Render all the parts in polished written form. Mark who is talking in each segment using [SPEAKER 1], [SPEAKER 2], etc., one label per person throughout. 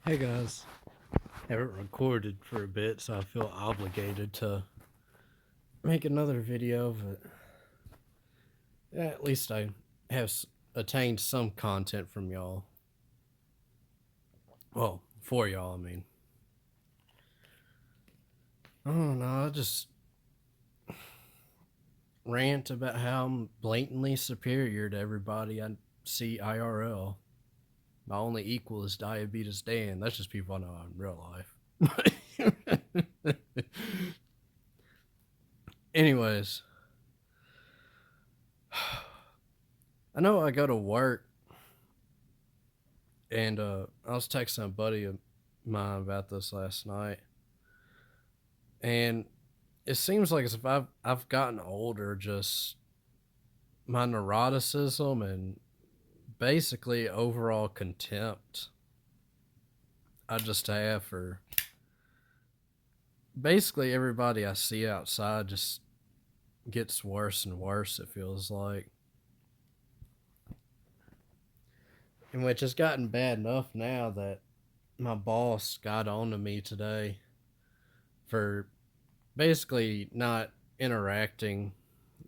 [SPEAKER 1] Hey guys, haven't recorded for a bit, so I feel obligated to make another video, but at least I have attained some content from y'all. Well, for y'all, I mean. I don't know, I just rant about how I'm blatantly superior to everybody I see IRL. My only equal is Diabetes Dan. That's just people I know in real life. Anyways, I know I go to work and I was texting a buddy of mine about this last night, and it seems like as if I've gotten older, just my neuroticism and basically overall contempt I just have for basically everybody I see outside just gets worse and worse, it feels like. In which it's gotten bad enough now that my boss got on to me today for basically not interacting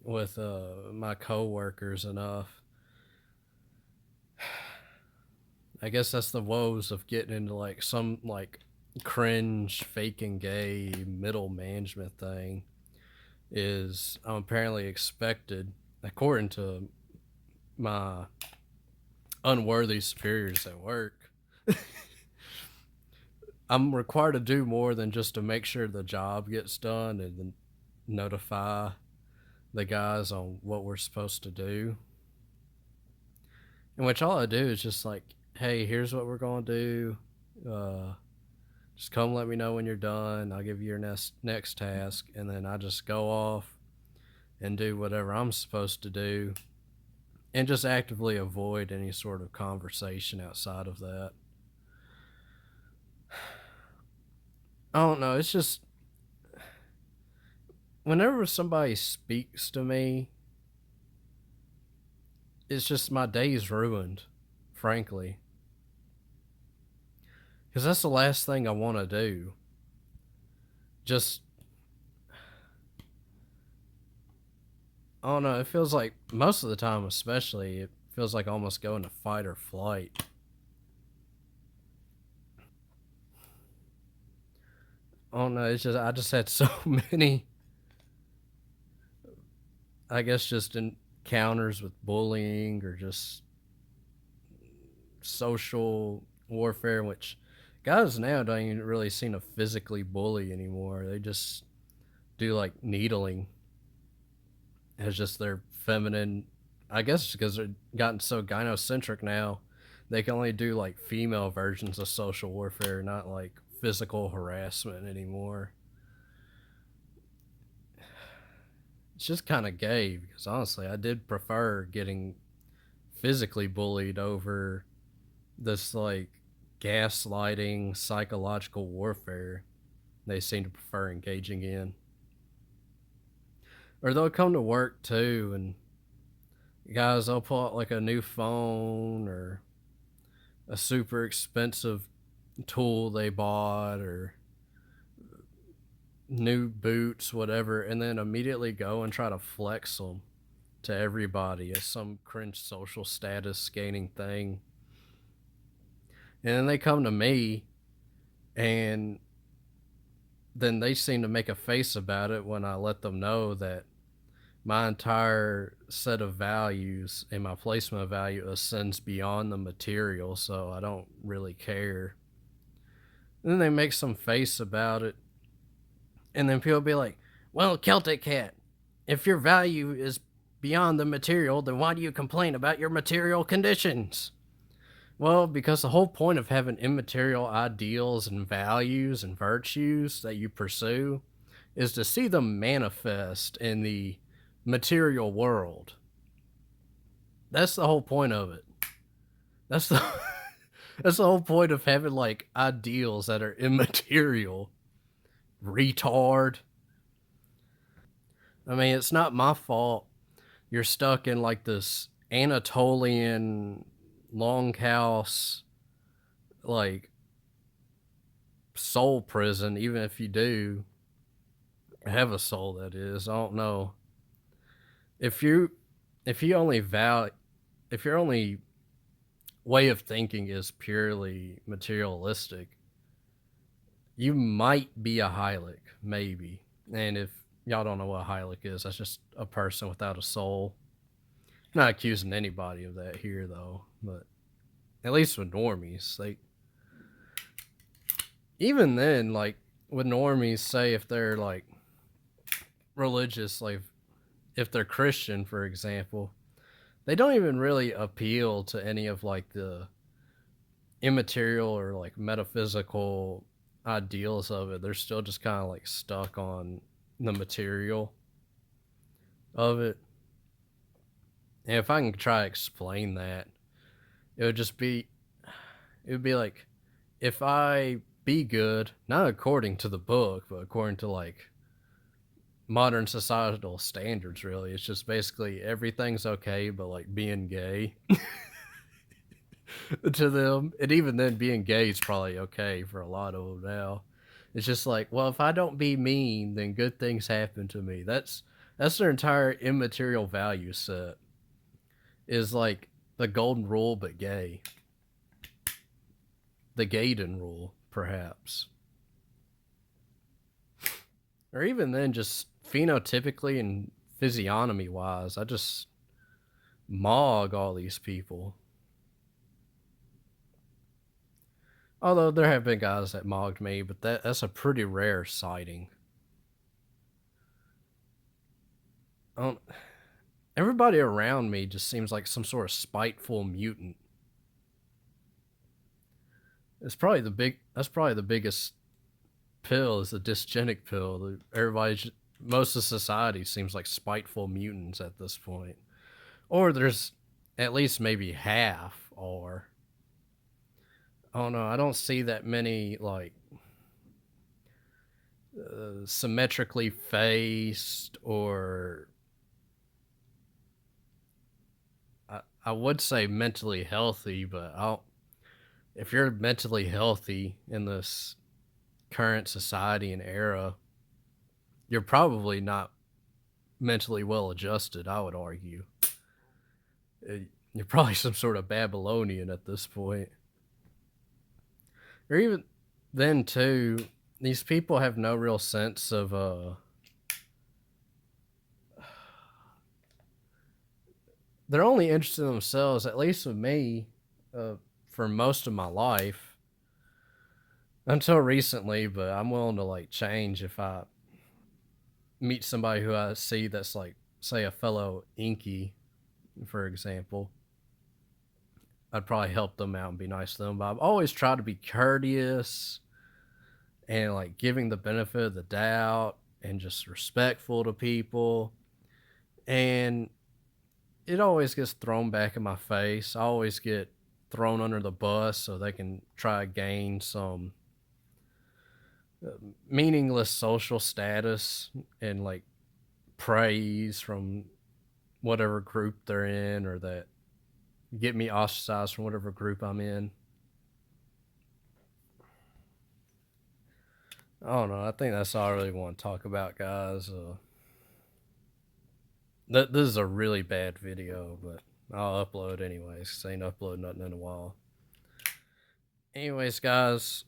[SPEAKER 1] with my coworkers enough. I guess that's the woes of getting into like some like cringe faking gay middle management thing. Is I'm apparently expected, according to my unworthy superiors at work, I'm required to do more than just to make sure the job gets done and then notify the guys on what we're supposed to do. In which all I do is just like, hey, here's what we're gonna do. Uh, just come let me know when you're done. I'll give you your next task, and then I just go off and do whatever I'm supposed to do, and just actively avoid any sort of conversation outside of that. I don't know. It's just whenever somebody speaks to me, it's just my day's ruined, frankly. Because that's the last thing I want to do. Just, I don't know. It feels like most of the time, especially, it feels like almost going to fight or flight. I don't know. It's just, I just had so many, I guess, just encounters with bullying or just social warfare, which guys now don't even really seem to physically bully anymore. They just do like needling as just their feminine. I guess because they're gotten so gynocentric now, they can only do like female versions of social warfare, not like physical harassment anymore. It's just kind of gay because honestly, I did prefer getting physically bullied over this like gaslighting psychological warfare they seem to prefer engaging in. Or they'll come to work too, and guys, they'll pull out like a new phone or a super expensive tool they bought or new boots, whatever, and then immediately go and try to flex them to everybody as some cringe social status gaining thing. And then they come to me, and then they seem to make a face about it when I let them know that my entire set of values and my placement of value ascends beyond the material, so I don't really care. And then they make some face about it, and then people be like, well, Celtic Cat, if your value is beyond the material, then why do you complain about your material conditions? Well, because the whole point of having immaterial ideals and values and virtues that you pursue is to see them manifest in the material world. That's the whole point of it. That's the that's the whole point of having like ideals that are immaterial. Retard. I mean, it's not my fault you're stuck in like this Anatolian longhouse like soul prison, even if you do have a soul, that is. I don't know. If you if you only val if your only way of thinking is purely materialistic, you might be a Hylic, maybe. And if y'all don't know what a Hylic is, that's just a person without a soul. I'm not accusing anybody of that here, though. But at least with normies, they even then, like with normies, say if they're like religious, like if they're Christian, for example, they don't even really appeal to any of like the immaterial or like metaphysical ideals of it. They're still just kind of like stuck on the material of it. And if I can try to explain that, it would just be it would be like if I be good, not according to the book, but according to like modern societal standards, really. It's just basically everything's okay, but like being gay to them. And even then, being gay is probably okay for a lot of them now. It's just like, well, if I don't be mean, then good things happen to me. That's their entire immaterial value set. Is like the golden rule, but gay. The Gaiden rule, perhaps. Or even then, just phenotypically and physiognomy wise, I just mog all these people. Although there have been guys that mogged me, but that's a pretty rare sighting. Everybody around me just seems like some sort of spiteful mutant. That's probably the biggest pill is the dysgenic pill. Most of society seems like spiteful mutants at this point. Or there's at least maybe half are. Oh no, I don't see that many like symmetrically faced or I would say mentally healthy, but if you're mentally healthy in this current society and era, you're probably not mentally well adjusted, I would argue. You're probably some sort of Babylonian at this point. Or even then, too, these people have no real sense of, they're only interested in themselves, at least with me, for most of my life. Until recently, but I'm willing to, like, change if I meet somebody who I see that's, like, say, a fellow Inky, for example. I'd probably help them out and be nice to them. But I've always tried to be courteous and like giving the benefit of the doubt and just respectful to people. And it always gets thrown back in my face. I always get thrown under the bus so they can try to gain some meaningless social status and like praise from whatever group they're in or that get me ostracized from whatever group I'm in. I don't know. I think that's all I really want to talk about, guys. This is a really bad video, but I'll upload anyways, because I ain't uploaded nothing in a while. Anyways, guys,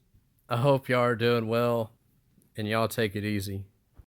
[SPEAKER 1] I hope y'all are doing well, and y'all take it easy.